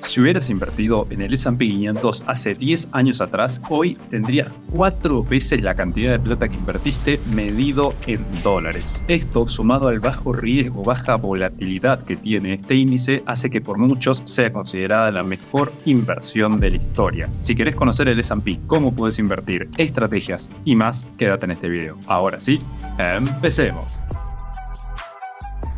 Si hubieras invertido en el S&P 500 hace 10 años atrás, hoy tendrías 4 veces la cantidad de plata que invertiste medido en dólares. Esto, sumado al bajo riesgo, baja volatilidad que tiene este índice, hace que por muchos sea considerada la mejor inversión de la historia. Si querés conocer el S&P, cómo puedes invertir, estrategias y más, quédate en este video. Ahora sí, empecemos.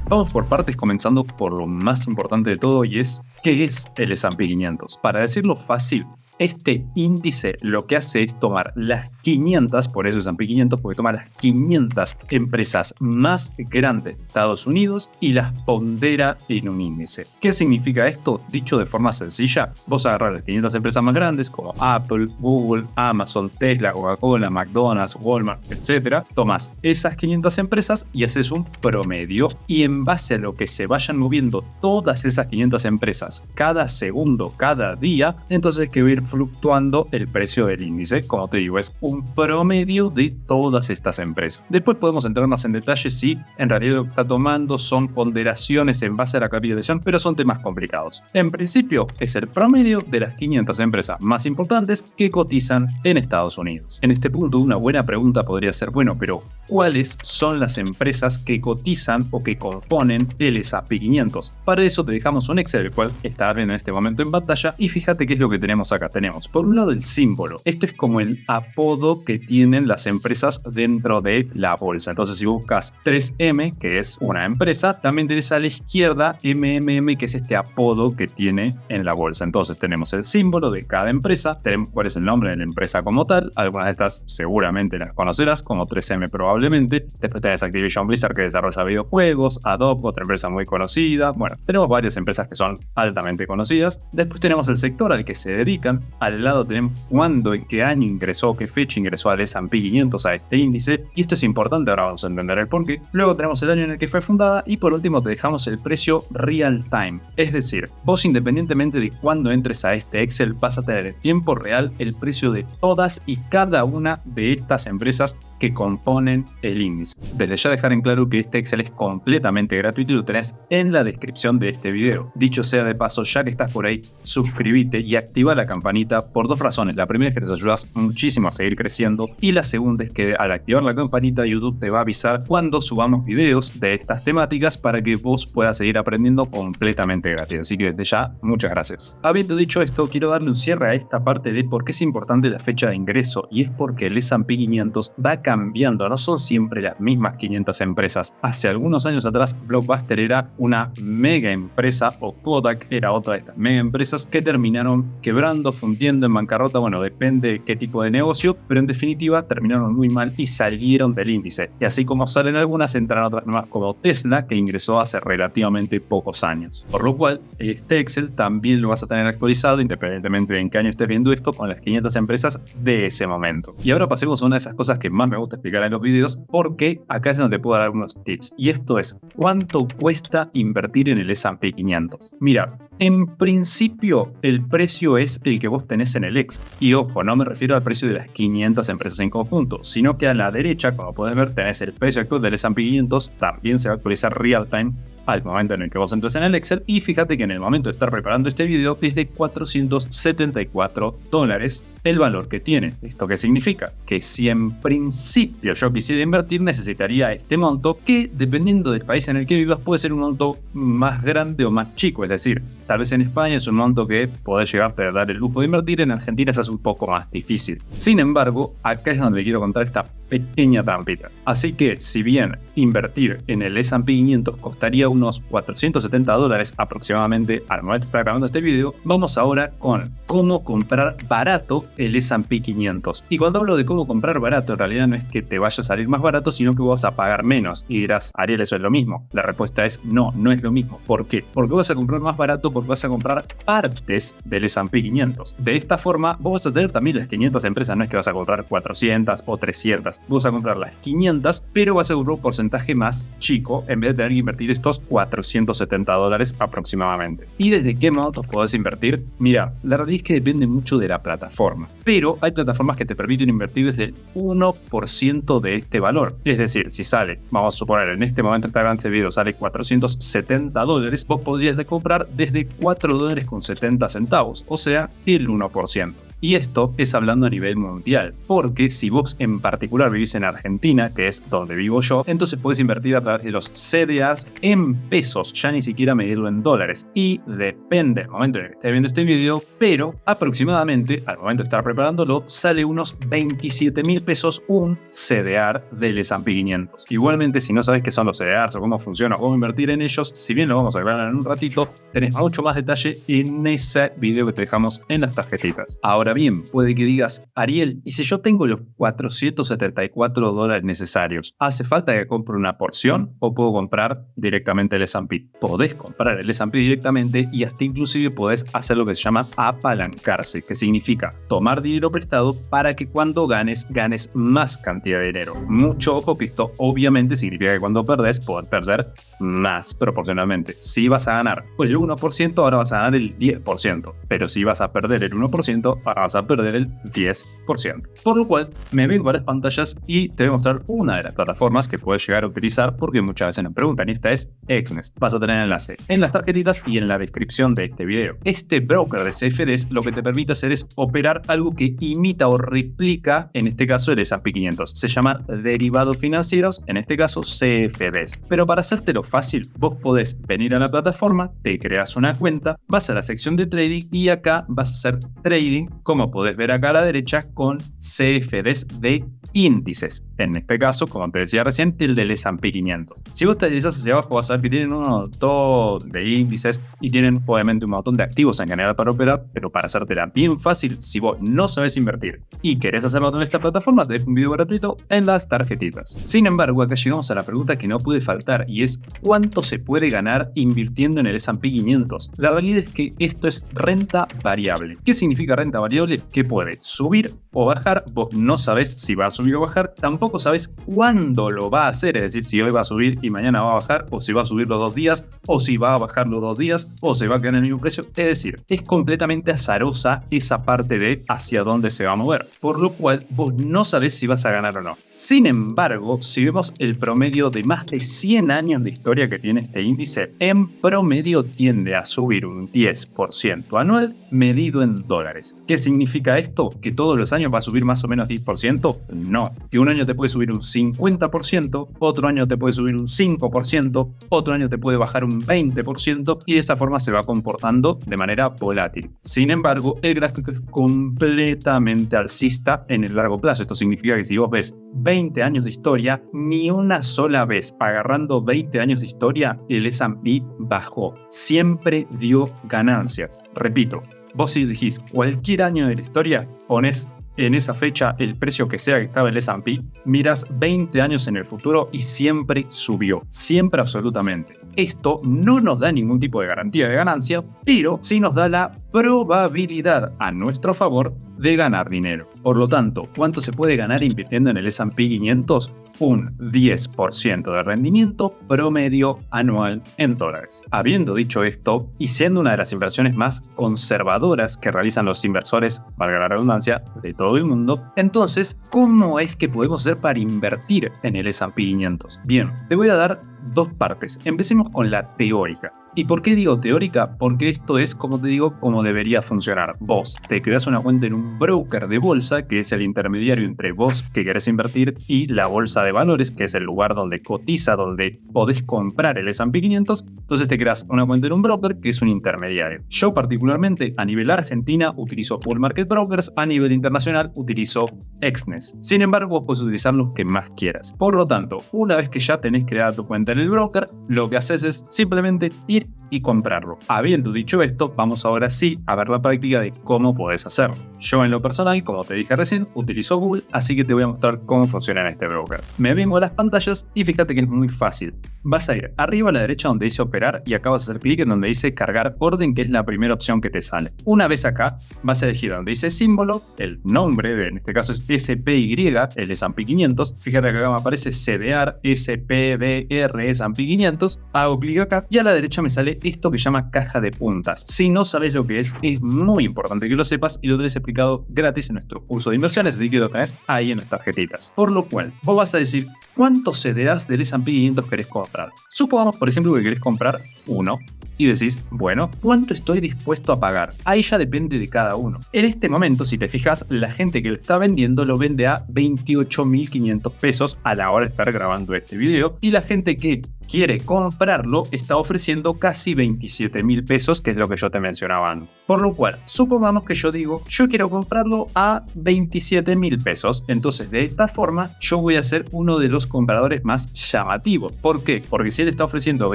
Vamos por partes, comenzando por lo más importante de todo, y es ¿qué es el S&P 500? Para decirlo fácil, este índice lo que hace es tomar las 500, por eso S&P 500, porque toma las 500 empresas más grandes de Estados Unidos y las pondera en un índice. ¿Qué significa esto? Dicho de forma sencilla, vos agarrás las 500 empresas más grandes como Apple, Google, Amazon, Tesla, Coca-Cola, McDonald's, Walmart, etc. Tomás esas 500 empresas y haces un promedio, y en base a lo que se vayan moviendo todas esas 500 empresas cada segundo, cada día, entonces que va a ir fluctuando el precio del índice. Como te digo, es un promedio de todas estas empresas. Después podemos entrar más en detalle si en realidad lo que está tomando son ponderaciones en base a la capitalización, pero son temas complicados. En principio es el promedio de las 500 empresas más importantes que cotizan en Estados Unidos. En este punto, una buena pregunta podría ser, bueno, pero ¿cuáles son las empresas que cotizan o que componen el S&P 500? Para eso te dejamos un Excel, el cual está viendo en este momento en pantalla, y fíjate qué es lo que tenemos acá. Tenemos por un lado el símbolo. Esto es como el apodo que tienen las empresas dentro de la bolsa. Entonces, si buscas 3M, que es una empresa, también tenés a la izquierda MMM, que es este apodo que tiene en la bolsa. Entonces tenemos el símbolo de cada empresa, tenemos cuál es el nombre de la empresa como tal. Algunas de estas seguramente las conocerás, como 3M probablemente. Después tenés Activision Blizzard, que desarrolla videojuegos, Adobe, otra empresa muy conocida. Bueno, tenemos varias empresas que son altamente conocidas. Después tenemos el sector al que se dedican. Al lado tenemos cuándo, en qué año ingresó, qué fecha ingresó al S&P 500, a este índice, y esto es importante, ahora vamos a entender el porqué. Luego tenemos el año en el que fue fundada, y por último te dejamos el precio real time, es decir, vos independientemente de cuándo entres a este Excel vas a tener en tiempo real el precio de todas y cada una de estas empresas que componen el índice. Desde ya dejar en claro que este Excel es completamente gratuito y lo tenés en la descripción de este video. Dicho sea de paso, ya que estás por ahí, suscríbete y activa la campanita por dos razones. La primera es que nos ayudas muchísimo a seguir creciendo, y la segunda es que al activar la campanita, YouTube te va a avisar cuando subamos videos de estas temáticas para que vos puedas seguir aprendiendo completamente gratis. Así que desde ya, muchas gracias. Habiendo dicho esto, quiero darle un cierre a esta parte de por qué es importante la fecha de ingreso, y es porque el S&P 500 va cambiando, no son siempre las mismas 500 empresas. Hace algunos años atrás, Blockbuster era una mega empresa, o Kodak era otra de estas mega empresas que terminaron quebrando, fundiendo, en bancarrota. Bueno, depende de qué tipo de negocio, pero en definitiva terminaron muy mal y salieron del índice. Y así como salen algunas, entran otras nuevas como Tesla, que ingresó hace relativamente pocos años. Por lo cual, este Excel también lo vas a tener actualizado, independientemente de en qué año estés viendo esto, con las 500 empresas de ese momento. Y ahora pasemos a una de esas cosas que más me gusta explicar en los videos, porque acá es donde te puedo dar algunos tips. Y esto es, ¿cuánto cuesta invertir en el S&P 500? Mira, en principio el precio es el que vos tenés en el Excel. Y ojo, no me refiero al precio de las 500 empresas en conjunto, sino que a la derecha, como puedes ver, tenés el precio actual del S&P 500. También se va a actualizar real time al momento en el que vos entres en el Excel, y fíjate que en el momento de estar preparando este video es de $474 el valor que tiene. ¿Esto qué significa? Que si en principio yo quisiera invertir, necesitaría este monto, que dependiendo del país en el que vivas puede ser un monto más grande o más chico. Es decir, tal vez en España es un monto que podés llegarte a dar el lujo de invertir, en Argentina es un poco más difícil. Sin embargo, acá es donde quiero contar esta pequeña trampita. Así que si bien invertir en el S&P 500 costaría unos $470 aproximadamente al momento de estar grabando este video, vamos ahora con cómo comprar barato el S&P 500. Y cuando hablo de cómo comprar barato, en realidad no es que te vaya a salir más barato, sino que vas a pagar menos. Y dirás, Ariel, ¿eso es lo mismo? La respuesta es no, no es lo mismo. ¿Por qué? Porque vas a comprar más barato, porque vas a comprar partes del S&P 500. De esta forma, vos vas a tener también las 500 empresas, no es que vas a comprar 400 o 300. vos vas a comprar las 500, pero vas a comprar un porcentaje más chico en vez de tener que invertir estos $470 aproximadamente. ¿Y desde qué montos podés invertir? Mira, la realidad es que depende mucho de la plataforma, pero hay plataformas que te permiten invertir desde el 1% de este valor. Es decir, si sale, vamos a suponer, en este momento esta ganancia de video sale $470, vos podrías comprar desde $4.70, o sea, el 1%. Y esto es hablando a nivel mundial, porque si vos en particular vivís en Argentina, que es donde vivo yo, entonces puedes invertir a través de los CDAs en pesos, ya ni siquiera medirlo en dólares. Y depende del momento en el que estés viendo este video, pero aproximadamente, al momento de estar preparándolo, sale unos 27.000 pesos un CDR del S&P 500. Igualmente, si no sabes qué son los CDRs o cómo funciona o cómo invertir en ellos, si bien lo vamos a aclarar en un ratito, tenés mucho más detalle en ese video que te dejamos en las tarjetitas. Ahora bien, puede que digas, Ariel, ¿y si yo tengo los $474 necesarios? ¿Hace falta que compre una porción o puedo comprar directamente el S&P? Podés comprar el S&P directamente y hasta inclusive podés hacer lo que se llama apalancarse, que significa tomar dinero prestado para que cuando ganes más cantidad de dinero. Mucho ojo que esto obviamente significa que cuando perdés, podés perder más proporcionalmente. Si vas a ganar el 1%, ahora vas a ganar el 10%. Pero si vas a perder el 1%, ahora vas a perder el 10%. Por lo cual, me vengo a las pantallas y te voy a mostrar una de las plataformas que puedes llegar a utilizar porque muchas veces nos preguntan, y esta es Exness. Vas a tener el enlace en las tarjetitas y en la descripción de este video. Este broker de CFDs lo que te permite hacer es operar algo que imita o replica, en este caso, el S&P 500. Se llama derivados financieros, en este caso CFDs. Pero para hacértelo fácil, vos podés venir a la plataforma, te creas una cuenta, vas a la sección de trading y acá vas a hacer trading, como podés ver acá a la derecha, con CFDs de índices. En este caso, como te decía recién, el del S&P 500. Si vos te deslizas hacia abajo, vas a ver que tienen un montón de índices y tienen obviamente un montón de activos en general para operar, pero para hacértela bien fácil, si vos no sabés invertir y querés hacerlo en esta plataforma, te dejo un video gratuito en las tarjetitas. Sin embargo, acá llegamos a la pregunta que no puede faltar y es ¿cuánto se puede ganar invirtiendo en el S&P 500? La realidad es que esto es renta variable. ¿Qué significa renta variable? Que puede subir o bajar. Vos no sabés si va a subir o bajar, tampoco sabés cuándo lo va a hacer, es decir, si hoy va a subir y mañana va a bajar, o si va a subir los 2 días, o si va a bajar los 2 días, o se va a quedar en el mismo precio. Es decir, es completamente azarosa esa parte de hacia dónde se va a mover, por lo cual vos no sabés si vas a ganar o no. Sin embargo, si vemos el promedio de más de 100 años de historia que tiene este índice, en promedio tiende a subir un 10% anual medido en dólares. ¿Qué significa esto? ¿Que todos los años va a subir más o menos 10%? No. Que un año te puede subir un 50%, otro año te puede subir un 5%, otro año te puede bajar un 20% y de esta forma se va comportando de manera volátil. Sin embargo, el gráfico es completamente alcista en el largo plazo. Esto significa que si vos ves 20 años de historia, ni una sola vez agarrando 20 años de historia, el S&P bajó. Siempre dio ganancias. Repito, vos si elegís cualquier año de la historia, pones en esa fecha el precio que sea que estaba el S&P, miras 20 años en el futuro y siempre subió, siempre absolutamente. Esto no nos da ningún tipo de garantía de ganancia, pero sí nos da la probabilidad a nuestro favor de ganar dinero. Por lo tanto, ¿cuánto se puede ganar invirtiendo en el S&P 500? Un 10% de rendimiento promedio anual en dólares. Habiendo dicho esto, y siendo una de las inversiones más conservadoras que realizan los inversores, valga la redundancia, de todo el mundo, entonces, ¿cómo es que podemos hacer para invertir en el S&P 500? Bien, te voy a dar dos partes. Empecemos con la teórica. ¿Y por qué digo teórica? Porque esto es, como te digo, como debería funcionar. Vos te creas una cuenta en un broker de bolsa, que es el intermediario entre vos que querés invertir y la bolsa de valores, que es el lugar donde cotiza, donde podés comprar el S&P 500. Entonces te creas una cuenta en un broker que es un intermediario. Yo particularmente a nivel Argentina utilizo Pool Market Brokers, a nivel internacional utilizo Exness. Sin embargo, vos podés utilizar los que más quieras. Por lo tanto, una vez que ya tenés creada tu cuenta en el broker, lo que haces es simplemente ir ir y comprarlo. Habiendo dicho esto, vamos ahora sí a ver la práctica de cómo podés hacerlo. Yo en lo personal, como te dije recién, utilizo Google, así que te voy a mostrar cómo funciona en este broker. Me vengo a las pantallas y fíjate que es muy fácil. Vas a ir arriba a la derecha donde dice operar y acá vas a hacer clic en donde dice cargar orden, que es la primera opción que te sale. Una vez acá, vas a elegir donde dice símbolo, el nombre, en este caso es SPY, el S&P 500. Fíjate que acá me aparece CDR, SPDR, S&P 500. Hago clic acá y a la derecha me sale esto que se llama caja de puntas. Si no sabes lo que es muy importante que lo sepas y lo tenés explicado gratis en nuestro curso de inversiones, así que lo tenés ahí en las tarjetitas. Por lo cual, vos vas a decir cuántos CDRs del S&P 500 querés comprar. Supongamos, por ejemplo, que querés comprar uno. Y decís, bueno, ¿cuánto estoy dispuesto a pagar? Ahí ya depende de cada uno. En este momento, si te fijas, la gente que lo está vendiendo lo vende a 28.500 pesos a la hora de estar grabando este video. Y la gente que quiere comprarlo está ofreciendo casi 27.000 pesos, que es lo que yo te mencionaba antes. Por lo cual, supongamos que yo digo, yo quiero comprarlo a 27.000 pesos. Entonces, de esta forma, yo voy a ser uno de los compradores más llamativos. ¿Por qué? Porque si él está ofreciendo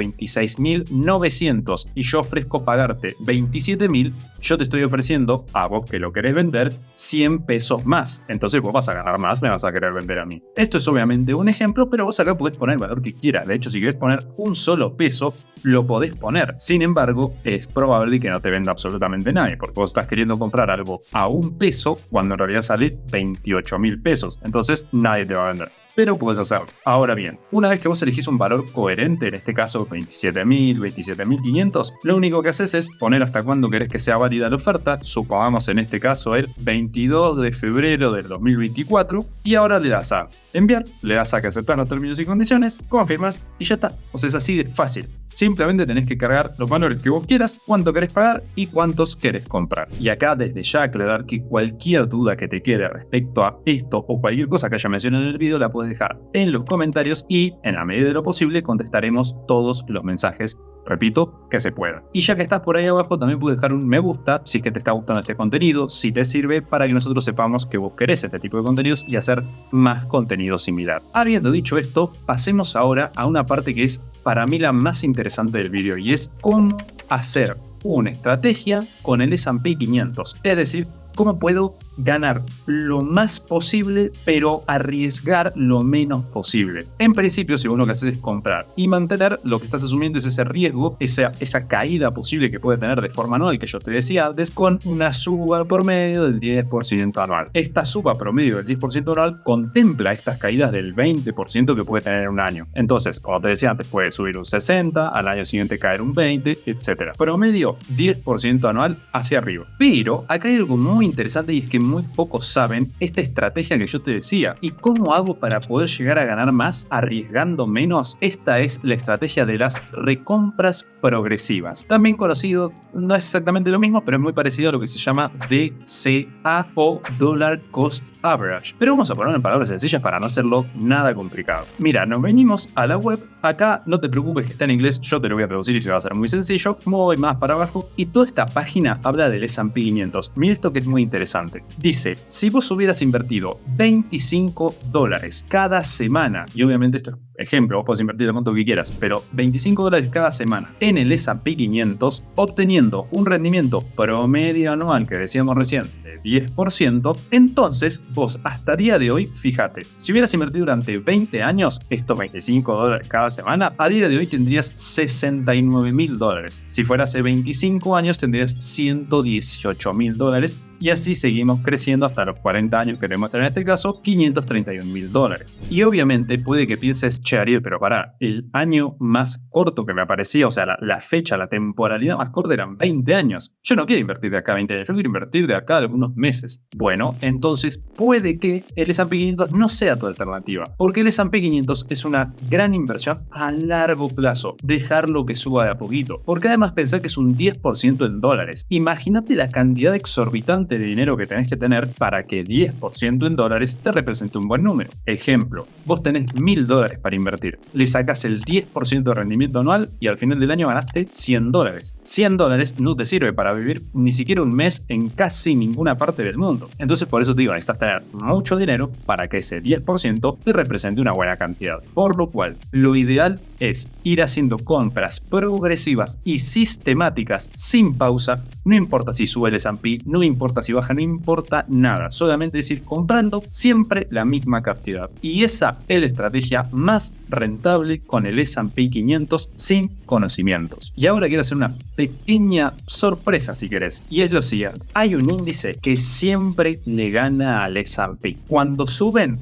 26.900 y yo ofrezco pagarte 27.000, yo te estoy ofreciendo a vos que lo querés vender 100 pesos más. Entonces vos vas a ganar más, me vas a querer vender a mí. Esto es obviamente un ejemplo, pero vos acá podés poner el valor que quieras. De hecho, si querés poner un solo peso, lo podés poner. Sin embargo, es probable que no te venda absolutamente nadie, porque vos estás queriendo comprar algo a un peso cuando en realidad sale 28.000 pesos. Entonces nadie te va a vender. Pero puedes hacerlo. Ahora bien, una vez que vos elegís un valor coherente, en este caso 27.000, 27.500, lo único que haces es poner hasta cuándo querés que sea válida la oferta. Supongamos en este caso el 22 de febrero del 2024 y ahora le das a enviar, le das a que aceptar los términos y condiciones, confirmas y ya está. O sea, es así de fácil. Simplemente tenés que cargar los valores que vos quieras, cuánto querés pagar y cuántos querés comprar. Y acá desde ya aclarar que cualquier duda que te quede respecto a esto o cualquier cosa que haya mencionado en el video la puedes dejar en los comentarios y en la medida de lo posible contestaremos todos los mensajes, repito, que se puedan. Y ya que estás por ahí abajo también puedes dejar un me gusta si es que te está gustando este contenido, si te sirve, para que nosotros sepamos que vos querés este tipo de contenidos y hacer más contenido similar. Habiendo dicho esto, pasemos ahora a una parte que es para mí la más interesante del video y es cómo hacer una estrategia con el S&P 500, es decir, cómo puedo ganar lo más posible, pero arriesgar lo menos posible. En principio, si vos lo que haces es comprar y mantener, lo que estás asumiendo es ese riesgo, esa caída posible que puede tener de forma anual, que yo te decía antes, con una suba promedio del 10% anual. Esta suba promedio del 10% anual contempla estas caídas del 20% que puede tener en un año. Entonces, como te decía antes, puede subir un 60%, al año siguiente caer un 20%, etc. Promedio 10% anual hacia arriba. Pero acá hay algo muy interesante y es que muy pocos saben esta estrategia que yo te decía. ¿Y cómo hago para poder llegar a ganar más arriesgando menos? Esta es la estrategia de las recompras progresivas. También conocido, no es exactamente lo mismo, pero es muy parecido a lo que se llama DCA o Dollar Cost Average. Pero vamos a ponerlo en palabras sencillas para no hacerlo nada complicado. Mira, nos venimos a la web. Acá no te preocupes que está en inglés, yo te lo voy a traducir y se va a hacer muy sencillo. Voy más para abajo y toda esta página habla del S&P 500. Mira esto que es muy interesante. Dice, si vos hubieras invertido $25 cada semana, y obviamente esto es ejemplo, vos podés invertir el monto que quieras, pero $25 cada semana en el S&P 500, obteniendo un rendimiento promedio anual que decíamos recién de 10%, entonces vos hasta día de hoy, fíjate, si hubieras invertido durante 20 años estos $25 cada semana, a día de hoy tendrías $69.000. Si fuera hace 25 años tendrías $118.000 y así seguimos creciendo hasta los 40 años que tenemos en este caso, $531.000. Y obviamente puede que pienses, che Ariel, pero pará, el año más corto que me aparecía, o sea, la fecha, la temporalidad más corta eran 20 años. Yo no quiero invertir de acá a 20 años, yo quiero invertir de acá a algunos meses. Bueno, entonces puede que el S&P 500 no sea tu alternativa, porque el S&P 500 es una gran inversión a largo plazo, dejarlo que suba de a poquito, porque además pensar que es un 10% en dólares. Imagínate la cantidad exorbitante de dinero que tenés que tener para que 10% en dólares te represente un buen número. Ejemplo, vos tenés $1.000 para invertir, le sacas el 10% de rendimiento anual y al final del año ganaste $100. $100 no te sirve para vivir ni siquiera un mes en casi ninguna parte del mundo. Entonces por eso te digo, necesitas tener mucho dinero para que ese 10% te represente una buena cantidad. Por lo cual, lo ideal es ir haciendo compras progresivas y sistemáticas sin pausa. No importa si sube el S&P, no importa si baja, no importa nada. Solamente es ir comprando siempre la misma cantidad. Y esa es la estrategia más rentable con el S&P 500 sin conocimientos. Y ahora quiero hacer una pequeña sorpresa si querés. Y es lo siguiente. Hay un índice que siempre le gana al S&P. Cuando suben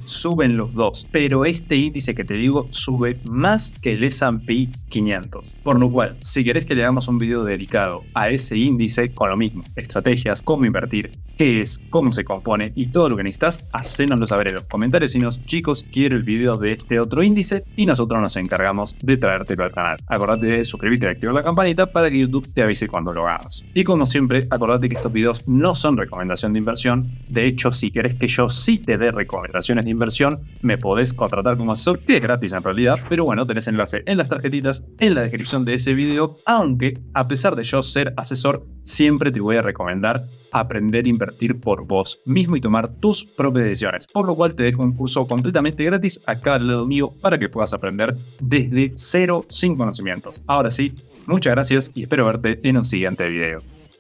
los dos. Pero este índice que te digo sube más que el S&P 500. Por lo cual, si querés que le hagamos un video dedicado a ese índice con lo mismo, estrategias, cómo invertir, qué es, cómo se compone y todo lo que necesitas, hacénoslo saber en los comentarios y nos, chicos, quiero el video de este otro índice y nosotros nos encargamos de traértelo al canal. Acordate de suscribirte y activar la campanita para que YouTube te avise cuando lo hagas. Y como siempre, acordate que estos videos no son recomendación de inversión. De hecho, si querés que yo sí te dé recomendaciones de inversión, me podés contratar como asesor, que es gratis en realidad, pero bueno, tenés enlace en las tarjetitas, en la descripción de ese video, aunque a pesar de yo ser asesor, siempre te voy a recomendar aprender a invertir por vos mismo y tomar tus propias decisiones, por lo cual te dejo un curso completamente gratis acá al lado mío para que puedas aprender desde cero sin conocimientos. Ahora sí, muchas gracias y espero verte en un siguiente video.